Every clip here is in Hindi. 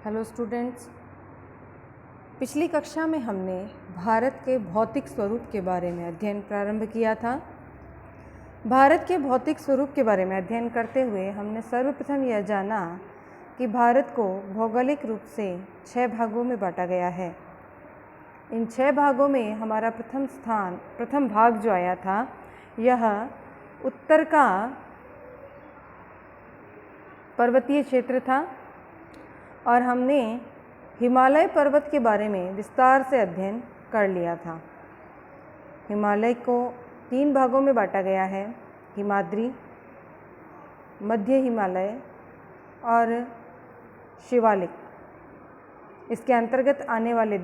हेलो स्टूडेंट्स, पिछली कक्षा में हमने भारत के भौतिक स्वरूप के बारे में अध्ययन प्रारंभ किया था। भारत के भौतिक स्वरूप के बारे में अध्ययन करते हुए हमने सर्वप्रथम यह जाना कि भारत को भौगोलिक रूप से 6 भागों में बांटा गया है। इन 6 भागों में हमारा प्रथम भाग जो आया था यह उत्तर का पर्वतीय क्षेत्र था और हमने हिमालय पर्वत के बारे में विस्तार से अध्ययन कर लिया था। हिमालय को 3 भागों में बांटा गया है, हिमाद्री, मध्य हिमालय और शिवालिक। इसके अंतर्गत आने वाले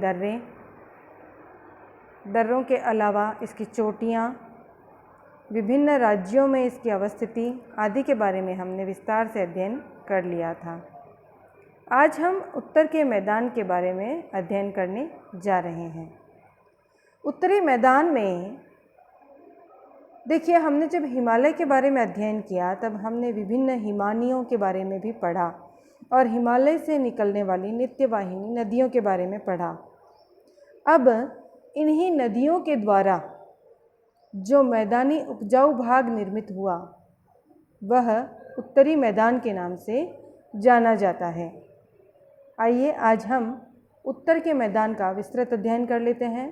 दर्रों के अलावा इसकी चोटियाँ, विभिन्न राज्यों में इसकी अवस्थिति आदि के बारे में हमने विस्तार से अध्ययन कर लिया था। आज हम उत्तर के मैदान के बारे में अध्ययन करने जा रहे हैं। उत्तरी मैदान में देखिए, हमने जब हिमालय के बारे में अध्ययन किया तब हमने विभिन्न हिमानियों के बारे में भी पढ़ा और हिमालय से निकलने वाली नित्यवाहिनी नदियों के बारे में पढ़ा। अब इन्हीं नदियों के द्वारा जो मैदानी उपजाऊ भाग निर्मित हुआ वह उत्तरी मैदान के नाम से जाना जाता है। आइए आज हम उत्तर के मैदान का विस्तृत अध्ययन कर लेते हैं।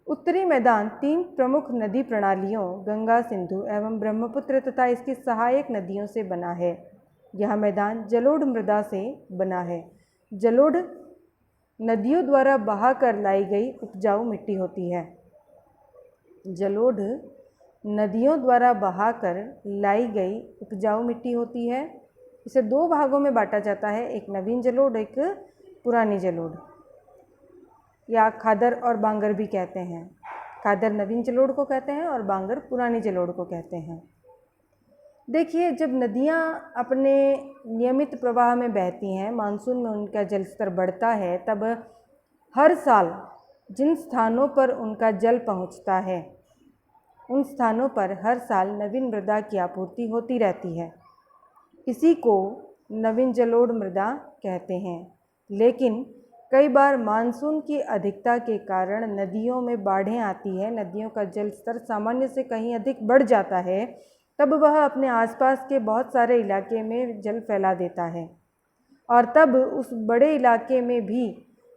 उत्तरी मैदान 3 प्रमुख नदी प्रणालियों गंगा, सिंधु एवं ब्रह्मपुत्र तथा इसकी सहायक नदियों से बना है। यह मैदान जलोढ़ मृदा से बना है। जलोढ़ नदियों द्वारा बहाकर लाई गई उपजाऊ मिट्टी होती है। जलोढ़ नदियों द्वारा बहाकर लाई गई उपजाऊ मिट्टी होती है। इसे 2 भागों में बांटा जाता है, एक नवीन जलोढ़, एक पुरानी जलोढ़, या खादर और बांगर भी कहते हैं। खादर नवीन जलोढ़ को कहते हैं और बांगर पुरानी जलोढ़ को कहते हैं। देखिए, जब नदियाँ अपने नियमित प्रवाह में बहती हैं, मानसून में उनका जल स्तर बढ़ता है, तब हर साल जिन स्थानों पर उनका जल पहुँचता है उन स्थानों पर हर साल नवीन मृदा की आपूर्ति होती रहती है। इसी को नवीन जलोढ़ मृदा कहते हैं। लेकिन कई बार मानसून की अधिकता के कारण नदियों में बाढ़ें आती है, नदियों का जल स्तर सामान्य से कहीं अधिक बढ़ जाता है, तब वह अपने आसपास के बहुत सारे इलाके में जल फैला देता है और तब उस बड़े इलाके में भी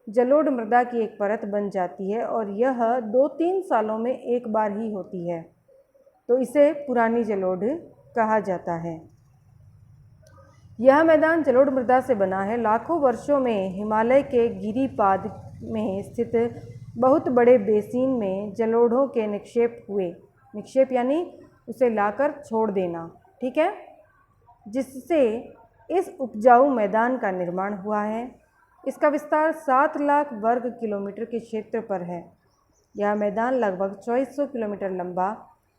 जलोढ़ मृदा की एक परत बन जाती है और यह 2-3 सालों में एक बार ही होती है, तो इसे पुरानी जलोढ़ कहा जाता है। यह मैदान जलोढ़ मृदा से बना है। लाखों वर्षों में हिमालय के गिरिपाद में स्थित बहुत बड़े बेसिन में जलोढ़ों के निक्षेप हुए। निक्षेप यानी उसे लाकर छोड़ देना, ठीक है, जिससे इस उपजाऊ मैदान का निर्माण हुआ है। इसका विस्तार 7 लाख वर्ग किलोमीटर के क्षेत्र पर है। यह मैदान लगभग 2400 किलोमीटर लंबा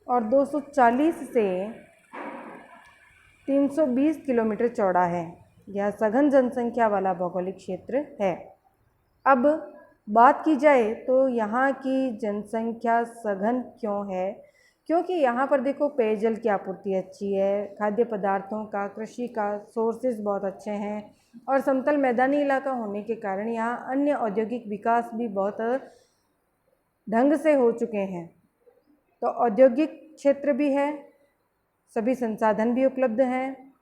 और 240 से 320 किलोमीटर चौड़ा है। यह सघन जनसंख्या वाला भौगोलिक क्षेत्र है। अब बात की जाए तो यहाँ की जनसंख्या सघन क्यों है? क्योंकि यहाँ पर देखो, पेयजल की आपूर्ति अच्छी है, खाद्य पदार्थों का, कृषि का सोर्सेज बहुत अच्छे हैं और समतल मैदानी इलाका होने के कारण यहाँ अन्य औद्योगिक विकास भी बहुत ढंग से हो चुके हैं। तो औद्योगिक क्षेत्र भी है, सभी संसाधन भी उपलब्ध हैं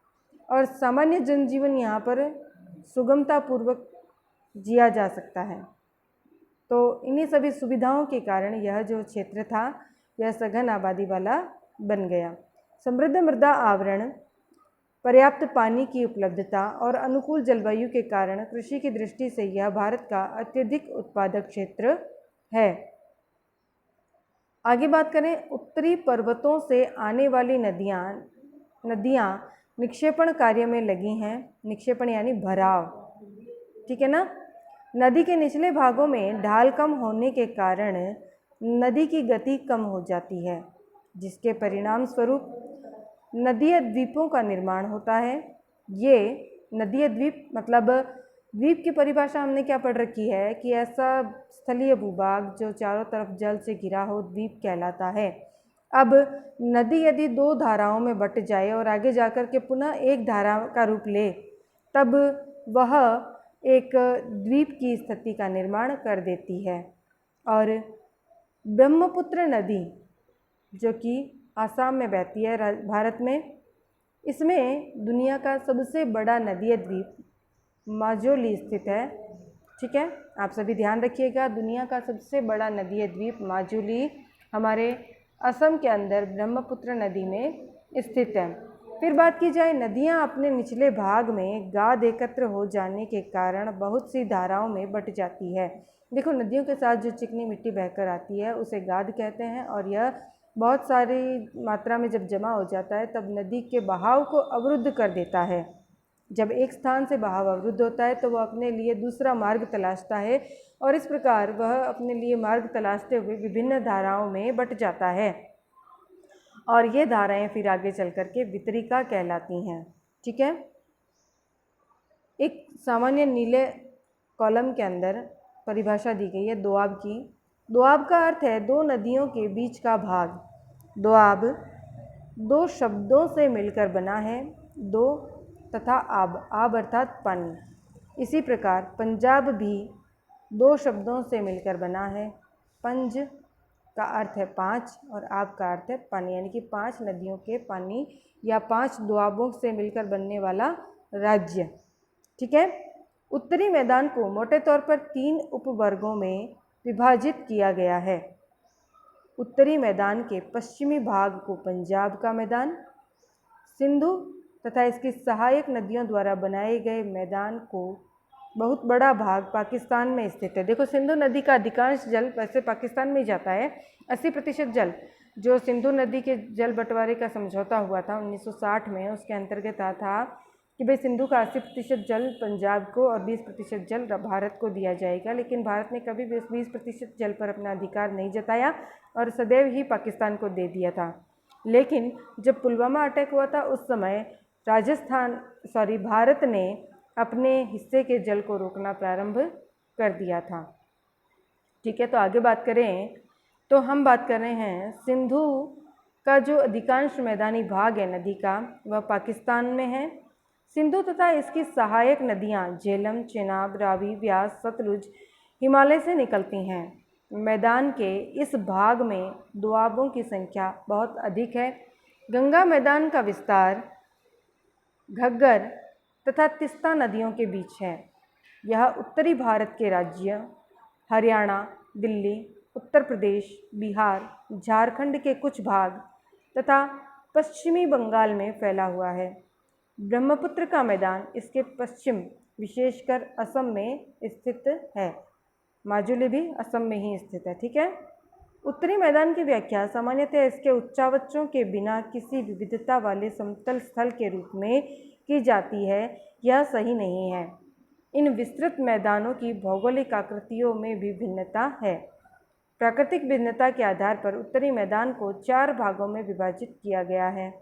और सामान्य जनजीवन यहाँ पर सुगमतापूर्वक जिया जा सकता है। तो इन्हीं सभी सुविधाओं के कारण यह जो क्षेत्र था यह सघन आबादी वाला बन गया। समृद्ध मृदा आवरण, पर्याप्त पानी की उपलब्धता और अनुकूल जलवायु के कारण कृषि की दृष्टि से यह भारत का अत्यधिक उत्पादक क्षेत्र है। आगे बात करें, उत्तरी पर्वतों से आने वाली नदियाँ निक्षेपण कार्य में लगी हैं। निक्षेपण यानी भराव, ठीक है ना। नदी के निचले भागों में ढाल कम होने के कारण नदी की गति कम हो जाती है, जिसके परिणाम स्वरूप नदीय द्वीपों का निर्माण होता है। ये नदीय द्वीप मतलब द्वीप की परिभाषा हमने क्या पढ़ रखी है कि ऐसा स्थलीय भूभाग जो चारों तरफ जल से घिरा हो द्वीप कहलाता है। अब नदी यदि 2 धाराओं में बट जाए और आगे जाकर के पुनः एक धारा का रूप ले, तब वह एक द्वीप की स्थिति का निर्माण कर देती है। और ब्रह्मपुत्र नदी जो कि आसाम में बहती है भारत में, इसमें दुनिया का सबसे बड़ा नदीय द्वीप माजुली स्थित है। ठीक है, आप सभी ध्यान रखिएगा, दुनिया का सबसे बड़ा नदीय द्वीप माजुली हमारे असम के अंदर ब्रह्मपुत्र नदी में स्थित है। फिर बात की जाए, नदियां अपने निचले भाग में गाद एकत्र हो जाने के कारण बहुत सी धाराओं में बट जाती है। देखो, नदियों के साथ जो चिकनी मिट्टी बहकर आती है उसे गाद कहते हैं, और यह बहुत सारी मात्रा में जब जमा हो जाता है तब नदी के बहाव को अवरुद्ध कर देता है। जब एक स्थान से बहाव अवरुद्ध होता है तो वह अपने लिए दूसरा मार्ग तलाशता है, और इस प्रकार वह अपने लिए मार्ग तलाशते हुए विभिन्न धाराओं में बट जाता है, और ये धाराएं फिर आगे चल कर के वितरिका कहलाती हैं। ठीक है, एक सामान्य नीले कॉलम के अंदर परिभाषा दी गई है दोआब की। दोआब का अर्थ है दो नदियों के बीच का भाग। दोआब दो शब्दों से मिलकर बना है, दो तथा आब, आब अर्थात पानी। इसी प्रकार पंजाब भी दो शब्दों से मिलकर बना है। पंज का अर्थ है पाँच और आब का अर्थ है पानी, यानी कि 5 नदियों के पानी या 5 दोआबों से मिलकर बनने वाला राज्य। ठीक है, उत्तरी मैदान को मोटे तौर पर 3 उपवर्गों में विभाजित किया गया है। उत्तरी मैदान के पश्चिमी भाग को पंजाब का मैदान, सिंधु तथा इसकी सहायक नदियों द्वारा बनाए गए मैदान को बहुत बड़ा भाग पाकिस्तान में स्थित है। देखो, सिंधु नदी का अधिकांश जल वैसे पाकिस्तान में ही जाता है। 80% जल जो सिंधु नदी के जल बंटवारे का समझौता हुआ था 1960 में, उसके अंतर्गत था कि भाई सिंधु का 80% जल पंजाब को और 20% जल भारत को दिया जाएगा। लेकिन भारत ने कभी भी 20% जल पर अपना अधिकार नहीं जताया और सदैव ही पाकिस्तान को दे दिया था। लेकिन जब पुलवामा अटैक हुआ था उस समय भारत ने अपने हिस्से के जल को रोकना प्रारंभ कर दिया था। ठीक है, तो आगे बात करें तो हम बात कर रहे हैं सिंधु का जो अधिकांश मैदानी भाग है नदी का, वह पाकिस्तान में है। सिंधु तथा इसकी सहायक नदियां झेलम, चेनाब, रावी, व्यास, सतलुज हिमालय से निकलती हैं। मैदान के इस भाग में दोआबों की संख्या बहुत अधिक है। गंगा मैदान का विस्तार घग्गर तथा तिस्ता नदियों के बीच है। यह उत्तरी भारत के राज्य हरियाणा, दिल्ली, उत्तर प्रदेश, बिहार, झारखंड के कुछ भाग तथा पश्चिमी बंगाल में फैला हुआ है। ब्रह्मपुत्र का मैदान इसके पश्चिम विशेषकर असम में स्थित है। माजुली भी असम में ही स्थित है। ठीक है, उत्तरी मैदान की व्याख्या सामान्यतः इसके उच्चावचों के बिना किसी विविधता वाले समतल स्थल के रूप में की जाती है। यह सही नहीं है। इन विस्तृत मैदानों की भौगोलिक आकृतियों में भी भिन्नता है। प्राकृतिक भिन्नता के आधार पर उत्तरी मैदान को 4 भागों में विभाजित किया गया है।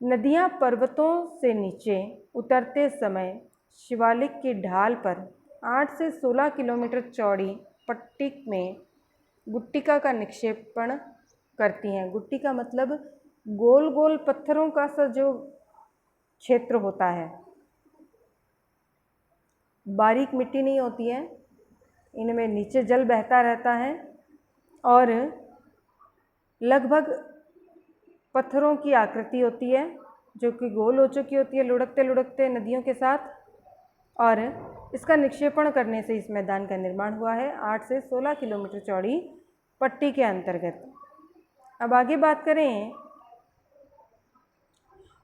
नदियां पर्वतों से नीचे उतरते समय शिवालिक की ढाल पर 8 से 16 किलोमीटर चौड़ी पट्टी में गुट्टिका का निक्षेपण करती हैं। गुट्टी का मतलब गोल गोल पत्थरों का सा जो क्षेत्र होता है, बारीक मिट्टी नहीं होती है, इनमें नीचे जल बहता रहता है और लगभग पत्थरों की आकृति होती है जो कि गोल हो चुकी होती है लुढ़कते लुढ़कते नदियों के साथ, और इसका निक्षेपण करने से इस मैदान का निर्माण हुआ है 8 से 16 किलोमीटर चौड़ी पट्टी के अंतर्गत। अब आगे बात करें,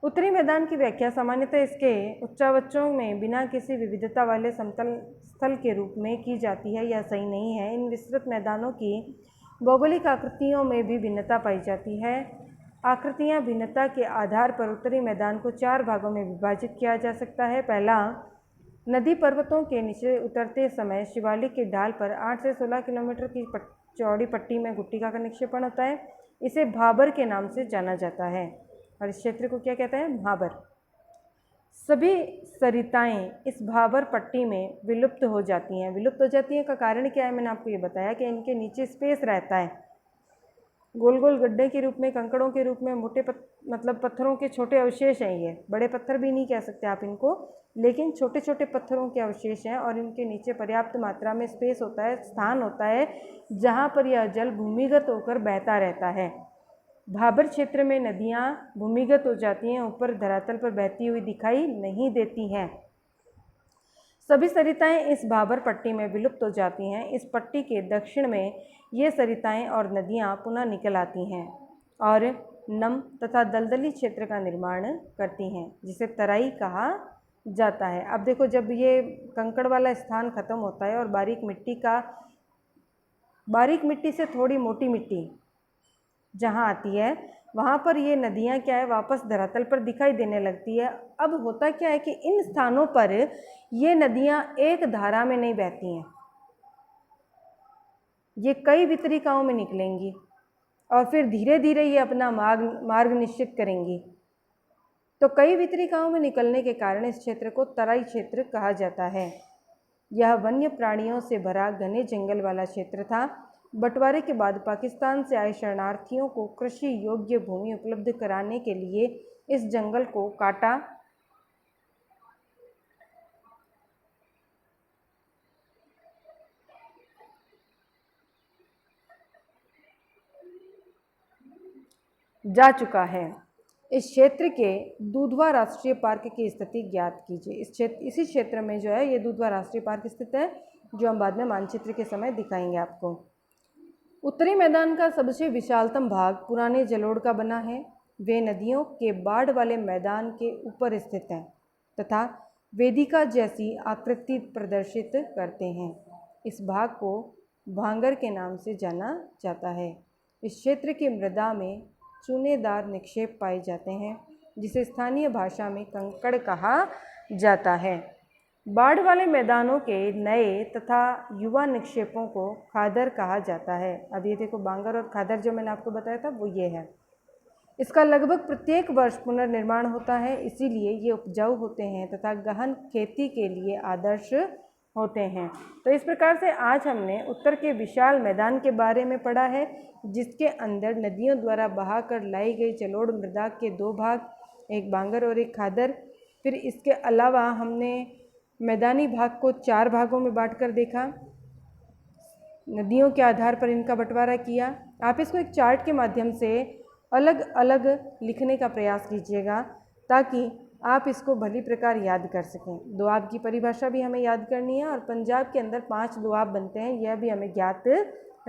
उत्तरी मैदान की व्याख्या सामान्यतः इसके उच्चावचों में बिना किसी विविधता वाले समतल स्थल के रूप में की जाती है। यह सही नहीं है। इन विस्तृत मैदानों की भौगोलिक आकृतियों में भी भिन्नता पाई जाती है। आकृतियां भिन्नता के आधार पर उत्तरी मैदान को 4 भागों में विभाजित किया जा सकता है। पहला, नदी पर्वतों के नीचे उतरते समय शिवालिक की ढाल पर 8 से 16 किलोमीटर की चौड़ी पट्टी में गुट्टिका का निक्षेपण होता है। इसे भाबर के नाम से जाना जाता है और इस क्षेत्र को क्या कहते हैं? भाबर। सभी सरिताएं इस भाबर पट्टी में विलुप्त हो जाती हैं। विलुप्त हो जाती हैं का कारण क्या है? मैंने आपको ये बताया कि इनके नीचे स्पेस रहता है, गोल गोल गड्ढे के रूप में, कंकड़ों के रूप में, मोटे मतलब पत्थरों के छोटे अवशेष हैं। ये बड़े पत्थर भी नहीं कह सकते आप इनको, लेकिन छोटे छोटे पत्थरों के अवशेष हैं और इनके नीचे पर्याप्त मात्रा में स्पेस होता है, स्थान होता है, जहाँ पर यह जल भूमिगत होकर बहता रहता है। भाबर क्षेत्र में नदियाँ भूमिगत हो जाती हैं, ऊपर धरातल पर बहती हुई दिखाई नहीं देती हैं। सभी सरिताएं इस भाबर पट्टी में विलुप्त हो जाती हैं। इस पट्टी के दक्षिण में ये सरिताएं और नदियां पुनः निकल आती हैं और नम तथा दलदली क्षेत्र का निर्माण करती हैं, जिसे तराई कहा जाता है। अब देखो, जब ये कंकड़ वाला स्थान खत्म होता है और बारीक मिट्टी से थोड़ी मोटी मिट्टी जहाँ आती है, वहाँ पर ये नदियाँ क्या है, वापस धरातल पर दिखाई देने लगती है। अब होता क्या है कि इन स्थानों पर ये नदियाँ एक धारा में नहीं बहती हैं, ये कई वितरिकाओं में निकलेंगी और फिर धीरे धीरे ये अपना मार्ग निश्चित करेंगी। तो कई वितरिकाओं में निकलने के कारण इस क्षेत्र को तराई क्षेत्र कहा जाता है। यह वन्य प्राणियों से भरा घने जंगल वाला क्षेत्र था। बंटवारे के बाद पाकिस्तान से आए शरणार्थियों को कृषि योग्य भूमि उपलब्ध कराने के लिए इस जंगल को काटा जा चुका है। इस क्षेत्र के दुधवा राष्ट्रीय पार्क की स्थिति ज्ञात कीजिए। इसी क्षेत्र में जो है ये दुधवा राष्ट्रीय पार्क स्थित है, जो हम बाद में मानचित्र के समय दिखाएंगे आपको। उत्तरी मैदान का सबसे विशालतम भाग पुराने जलोढ़ का बना है। वे नदियों के बाढ़ वाले मैदान के ऊपर स्थित हैं तथा वेदिका जैसी आकृति प्रदर्शित करते हैं। इस भाग को भांगर के नाम से जाना जाता है। इस क्षेत्र की मृदा में चूनेदार निक्षेप पाए जाते हैं, जिसे स्थानीय भाषा में कंकड़ कहा जाता है। बाढ़ वाले मैदानों के नए तथा युवा निक्षेपों को खादर कहा जाता है। अब ये देखो, बांगर और खादर जो मैंने आपको बताया था वो ये है। इसका लगभग प्रत्येक वर्ष पुनर्निर्माण होता है, इसीलिए ये उपजाऊ होते हैं तथा गहन खेती के लिए आदर्श होते हैं। तो इस प्रकार से आज हमने उत्तर के विशाल मैदान के बारे में पढ़ा है, जिसके अंदर नदियों द्वारा बहाकर लाई गई जलोढ़ मृदा के दो भाग, एक बांगर और एक खादर। फिर इसके अलावा हमने मैदानी भाग को 4 भागों में बांटकर देखा, नदियों के आधार पर इनका बंटवारा किया। आप इसको एक चार्ट के माध्यम से अलग अलग लिखने का प्रयास कीजिएगा, ताकि आप इसको भली प्रकार याद कर सकें। दोआब की परिभाषा भी हमें याद करनी है और पंजाब के अंदर 5 दोआब बनते हैं, यह भी हमें ज्ञात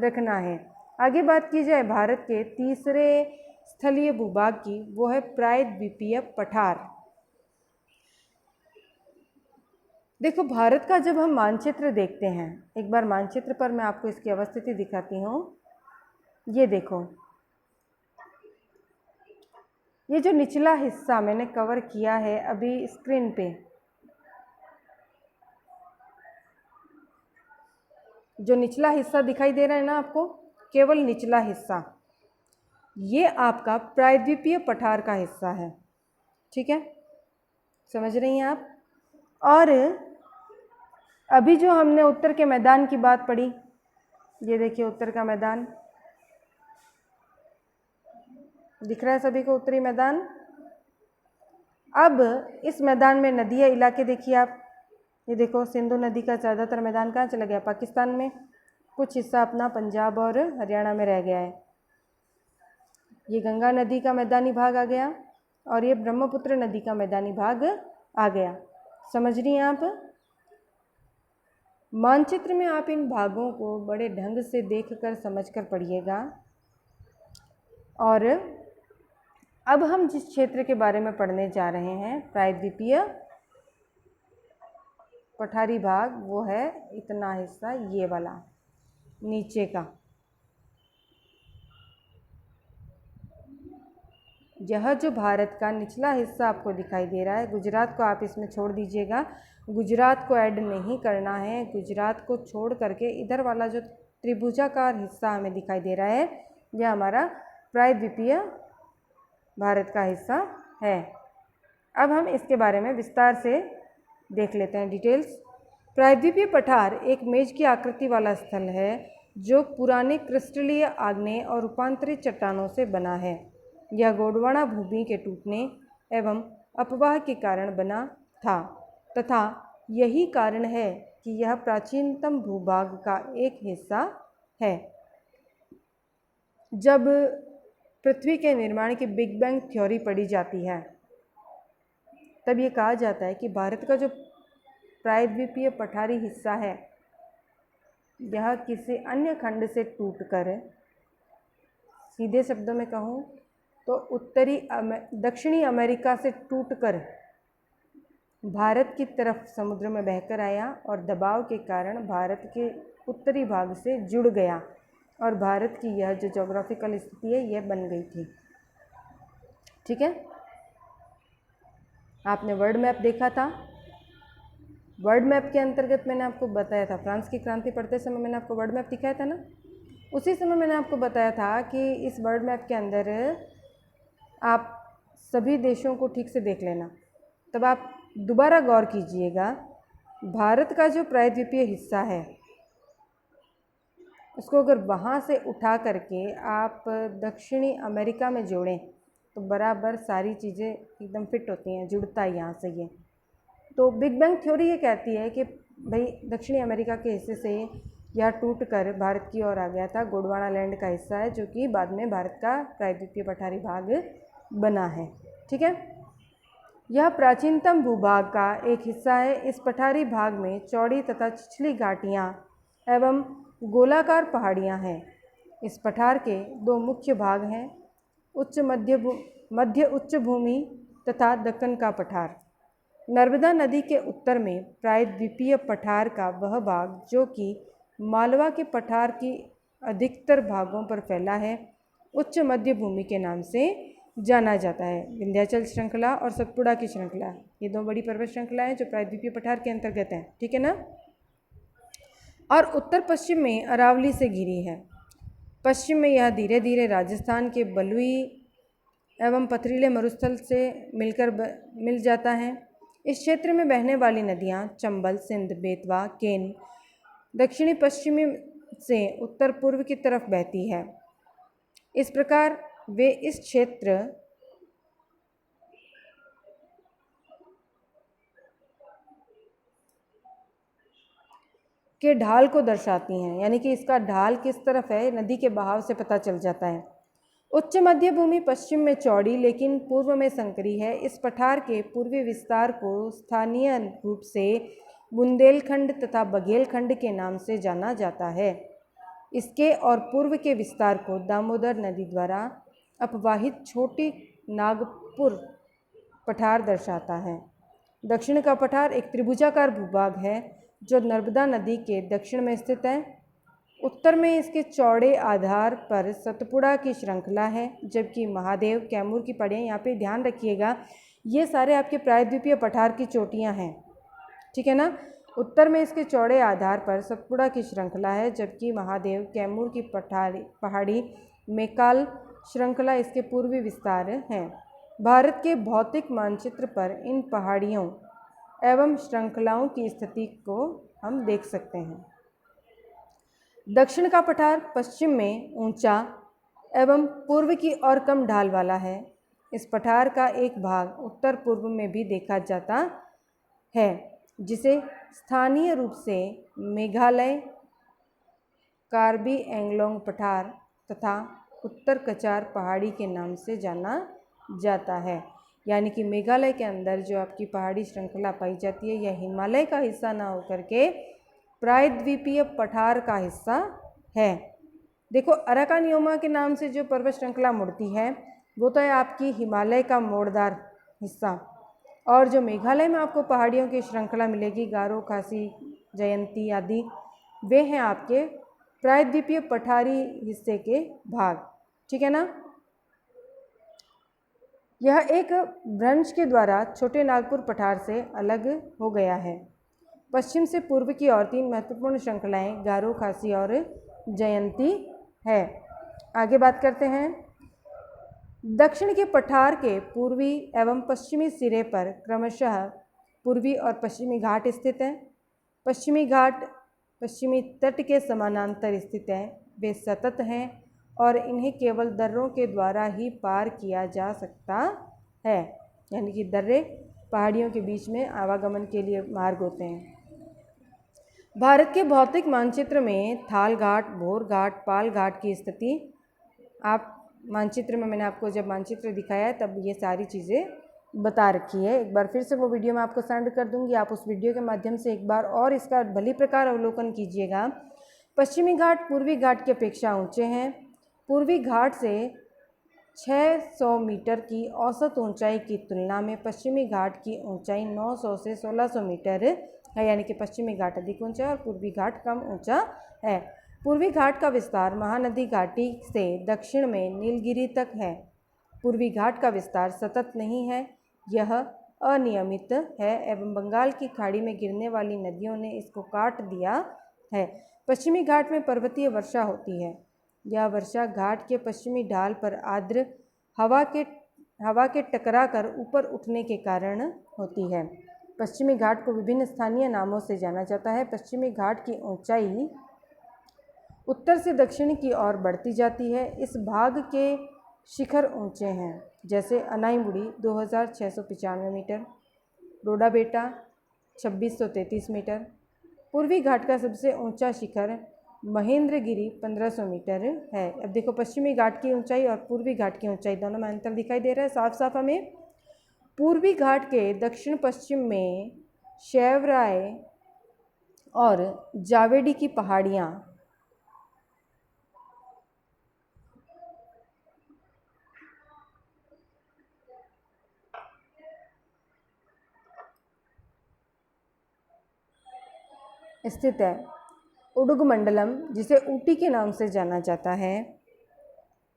रखना है। आगे बात की जाए भारत के तीसरे स्थलीय भूभाग की, वो है प्रायद्वीपीय पठार। देखो, भारत का जब हम मानचित्र देखते हैं, एक बार मानचित्र पर मैं आपको इसकी अवस्थिति दिखाती हूँ। ये देखो, ये जो निचला हिस्सा मैंने कवर किया है अभी स्क्रीन पे, जो निचला हिस्सा दिखाई दे रहा है ना आपको, केवल निचला हिस्सा, ये आपका प्रायद्वीपीय पठार का हिस्सा है। ठीक है, समझ रही हैं आप। और अभी जो हमने उत्तर के मैदान की बात पढ़ी, ये देखिए उत्तर का मैदान दिख रहा है सभी को, उत्तरी मैदान। अब इस मैदान में नदियाँ इलाके देखिए आप, ये देखो सिंधु नदी का ज़्यादातर मैदान कहाँ चला गया, पाकिस्तान में। कुछ हिस्सा अपना पंजाब और हरियाणा में रह गया है। ये गंगा नदी का मैदानी भाग आ गया और ये ब्रह्मपुत्र नदी का मैदानी भाग आ गया। समझ रही हैं आप। मानचित्र में आप इन भागों को बड़े ढंग से देखकर समझकर पढ़िएगा। और अब हम जिस क्षेत्र के बारे में पढ़ने जा रहे हैं, प्रायद्वीपीय पठारी भाग, वो है इतना हिस्सा, ये वाला नीचे का। यह जो भारत का निचला हिस्सा आपको दिखाई दे रहा है, गुजरात को आप इसमें छोड़ दीजिएगा, गुजरात को ऐड नहीं करना है। गुजरात को छोड़ करके इधर वाला जो त्रिभुजाकार हिस्सा हमें दिखाई दे रहा है, यह हमारा प्रायद्वीपीय भारत का हिस्सा है। अब हम इसके बारे में विस्तार से देख लेते हैं, डिटेल्स। प्रायद्वीपीय पठार एक मेज की आकृति वाला स्थल है, जो पुराने क्रिस्टलीय आग्नेय और रूपांतरित चट्टानों से बना है। यह गोंडवाना भूमि के टूटने एवं अपवाह के कारण बना था तथा यही कारण है कि यह प्राचीनतम भूभाग का एक हिस्सा है। जब पृथ्वी के निर्माण की बिग बैंग थ्योरी पढ़ी जाती है तब ये कहा जाता है कि भारत का जो प्रायद्वीपीय पठारी हिस्सा है यह किसी अन्य खंड से टूटकर, सीधे शब्दों में कहूँ तो दक्षिणी अमेरिका से टूटकर भारत की तरफ समुद्र में बहकर आया और दबाव के कारण भारत के उत्तरी भाग से जुड़ गया और भारत की यह जो ज्योग्राफिकल स्थिति है यह बन गई थी। ठीक है, आपने वर्ल्ड मैप देखा था। वर्ल्ड मैप के अंतर्गत मैंने आपको बताया था, फ्रांस की क्रांति पढ़ते समय मैंने आपको वर्ल्ड मैप दिखाया था ना। उसी समय मैंने आपको बताया था कि इस वर्ल्ड मैप के अंदर आप सभी देशों को ठीक से देख लेना, तब आप दोबारा गौर कीजिएगा। भारत का जो प्रायद्वीपीय हिस्सा है उसको अगर वहाँ से उठा करके आप दक्षिणी अमेरिका में जोड़ें तो बराबर सारी चीज़ें एकदम फिट होती हैं, जुड़ता है यहाँ से ये। तो बिग बैंग थ्योरी ये कहती है कि भाई दक्षिणी अमेरिका के हिस्से से यह टूट कर भारत की ओर आ गया था। गोंडवाना लैंड का हिस्सा है जो कि बाद में भारत का प्रायद्वीपीय पठारी भाग बना है। ठीक है, यह प्राचीनतम भूभाग का एक हिस्सा है। इस पठारी भाग में चौड़ी तथा छिछली घाटियाँ एवं गोलाकार पहाड़ियाँ हैं। इस पठार के दो मुख्य भाग हैं, मध्य उच्च भूमि तथा दक्कन का पठार। नर्मदा नदी के उत्तर में प्रायद्वीपीय पठार का वह भाग जो कि मालवा के पठार की अधिकतर भागों पर फैला है उच्च मध्य भूमि के नाम से जाना जाता है। विंध्याचल श्रृंखला और सतपुड़ा की श्रृंखला, ये दो बड़ी पर्वत श्रृंखलाएं जो प्रायद्वीपीय पठार के अंतर्गत हैं। ठीक है ना। और उत्तर पश्चिम में अरावली से घिरी है। पश्चिम में यह धीरे धीरे राजस्थान के बलुई एवं पथरीले मरुस्थल से मिल जाता है। इस क्षेत्र में बहने वाली नदियाँ चंबल, सिंध, बेतवा, केन दक्षिणी पश्चिमी से उत्तर पूर्व की तरफ बहती है। इस प्रकार वे इस क्षेत्र के ढाल को दर्शाती हैं, यानी कि इसका ढाल किस तरफ है नदी के बहाव से पता चल जाता है। उच्च मध्य भूमि पश्चिम में चौड़ी लेकिन पूर्व में संकरी है। इस पठार के पूर्वी विस्तार को स्थानीय रूप से बुंदेलखंड तथा बघेलखंड के नाम से जाना जाता है। इसके और पूर्व के विस्तार को दामोदर नदी द्वारा अपवाहित छोटी नागपुर पठार दर्शाता है। दक्षिण का पठार एक त्रिभुजाकार भूभाग है जो नर्मदा नदी के दक्षिण में स्थित है। उत्तर में इसके चौड़े आधार पर सतपुड़ा की श्रृंखला है, जबकि महादेव, कैमूर की पहाड़ियाँ, यहाँ पे ध्यान रखिएगा ये सारे आपके प्रायद्वीपीय पठार की चोटियाँ हैं। ठीक है ना। उत्तर में इसके चौड़े आधार पर सतपुड़ा की श्रृंखला है, जबकि महादेव, कैमूर की पहाड़ी मेकाल श्रृंखला इसके पूर्वी विस्तार हैं। भारत के भौतिक मानचित्र पर इन पहाड़ियों एवं श्रृंखलाओं की स्थिति को हम देख सकते हैं। दक्षिण का पठार पश्चिम में ऊंचा एवं पूर्व की ओर कम ढाल वाला है। इस पठार का एक भाग उत्तर पूर्व में भी देखा जाता है, जिसे स्थानीय रूप से मेघालय कार्बी एंगलोंग पठार तथा उत्तर कचार पहाड़ी के नाम से जाना जाता है। यानी कि मेघालय के अंदर जो आपकी पहाड़ी श्रृंखला पाई जाती है यह हिमालय का हिस्सा ना होकर के प्रायद्वीपीय पठार का हिस्सा है। देखो, अराकानियोमा के नाम से जो पर्वत श्रृंखला मुड़ती है वो तो है आपकी हिमालय का मोड़दार हिस्सा, और जो मेघालय में आपको पहाड़ियों की श्रृंखला मिलेगी, गारो, खासी, जयंती आदि, वे हैं आपके प्रायद्वीपीय पठारी हिस्से के भाग। ठीक है ना। यह एक भ्रंश के द्वारा छोटे नागपुर पठार से अलग हो गया है। पश्चिम से पूर्व की ओर तीन महत्वपूर्ण श्रृंखलाएं गारो, खासी और जयंती है। आगे बात करते हैं। दक्षिण के पठार के पूर्वी एवं पश्चिमी सिरे पर क्रमशः पूर्वी और पश्चिमी घाट स्थित हैं। पश्चिमी घाट पश्चिमी तट के समानांतर स्थित हैं, वे सतत हैं और इन्हें केवल दर्रों के द्वारा ही पार किया जा सकता है। यानी कि दर्रे पहाड़ियों के बीच में आवागमन के लिए मार्ग होते हैं। भारत के भौतिक मानचित्र में थाल घाट, भोर घाट, पाल घाट की स्थिति आप मानचित्र में, मैंने आपको जब मानचित्र दिखाया है तब ये सारी चीज़ें बता रखी है। एक बार फिर से वो वीडियो मैं आपको सेंड कर दूंगी, आप उस वीडियो के माध्यम से एक बार और इसका भली प्रकार अवलोकन कीजिएगा। पश्चिमी घाट पूर्वी घाट की अपेक्षा ऊंचे हैं। पूर्वी घाट से 600 मीटर की औसत ऊंचाई की तुलना में पश्चिमी घाट की ऊंचाई 900 से 1600 मीटर है, यानी कि पश्चिमी घाट अधिक ऊंचा है और पूर्वी घाट कम ऊंचा है। पूर्वी घाट का विस्तार महानदी घाटी से दक्षिण में नीलगिरी तक है। पूर्वी घाट का विस्तार सतत नहीं है, यह अनियमित है एवं बंगाल की खाड़ी में गिरने वाली नदियों ने इसको काट दिया है। पश्चिमी घाट में पर्वतीय वर्षा होती है। यह वर्षा घाट के पश्चिमी ढाल पर आर्द्र हवा के टकरा कर ऊपर उठने के कारण होती है। पश्चिमी घाट को विभिन्न स्थानीय नामों से जाना जाता है। पश्चिमी घाट की ऊंचाई उत्तर से दक्षिण की ओर बढ़ती जाती है। इस भाग के शिखर ऊंचे हैं, जैसे अनाईमुड़ी 2695 मीटर, डोडाबेटा 2633 मीटर। पूर्वी घाट का सबसे ऊंचा शिखर महेंद्रगिरी 1500 मीटर है। अब देखो पश्चिमी घाट की ऊंचाई और पूर्वी घाट की ऊंचाई दोनों में अंतर दिखाई दे रहा है साफ साफ हमें। पूर्वी घाट के दक्षिण पश्चिम में शैवराय और जावेडी की पहाड़ियाँ स्थित है। उडुगमंडलम, जिसे ऊटी के नाम से जाना जाता है,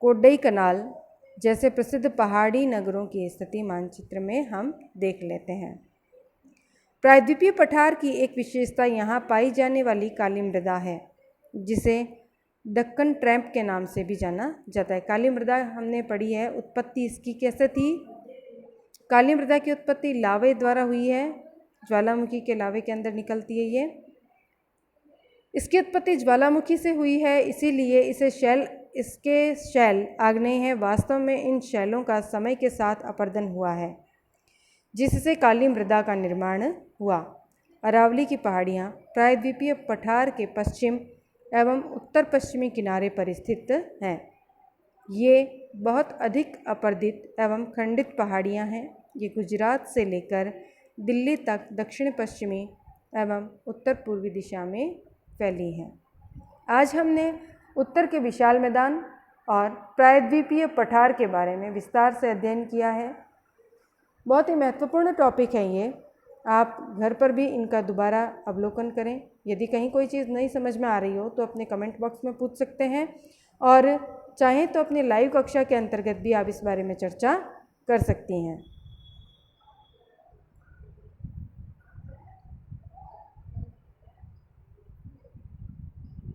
कोडई कनाल जैसे प्रसिद्ध पहाड़ी नगरों की स्थिति मानचित्र में हम देख लेते हैं। प्रायद्वीपीय पठार की एक विशेषता यहाँ पाई जाने वाली काली मृदा है, जिसे दक्कन ट्रैम्प के नाम से भी जाना जाता है। काली मृदा हमने पढ़ी है, उत्पत्ति इसकी कैसे थी? काली मृदा की उत्पत्ति लावे द्वारा हुई है, ज्वालामुखी के लावे के अंदर निकलती है ये। इसकी उत्पत्ति ज्वालामुखी से हुई है, इसीलिए इसके शैल आग्नेय हैं। वास्तव में इन शैलों का समय के साथ अपरदन हुआ है, जिससे काली मृदा का निर्माण हुआ। अरावली की पहाड़ियाँ प्रायद्वीपीय पठार के पश्चिम एवं उत्तर पश्चिमी किनारे पर स्थित हैं। ये बहुत अधिक अपरदित एवं खंडित पहाड़ियाँ हैं। ये गुजरात से लेकर दिल्ली तक दक्षिण पश्चिमी एवं उत्तर पूर्वी दिशा में फैली हैं। आज हमने उत्तर के विशाल मैदान और प्रायद्वीपीय पठार के बारे में विस्तार से अध्ययन किया है। बहुत ही महत्वपूर्ण टॉपिक है ये, आप घर पर भी इनका दोबारा अवलोकन करें। यदि कहीं कोई चीज़ नहीं समझ में आ रही हो तो अपने कमेंट बॉक्स में पूछ सकते हैं, और चाहें तो अपने लाइव कक्षा के अंतर्गत भी आप इस बारे में चर्चा कर सकती हैं।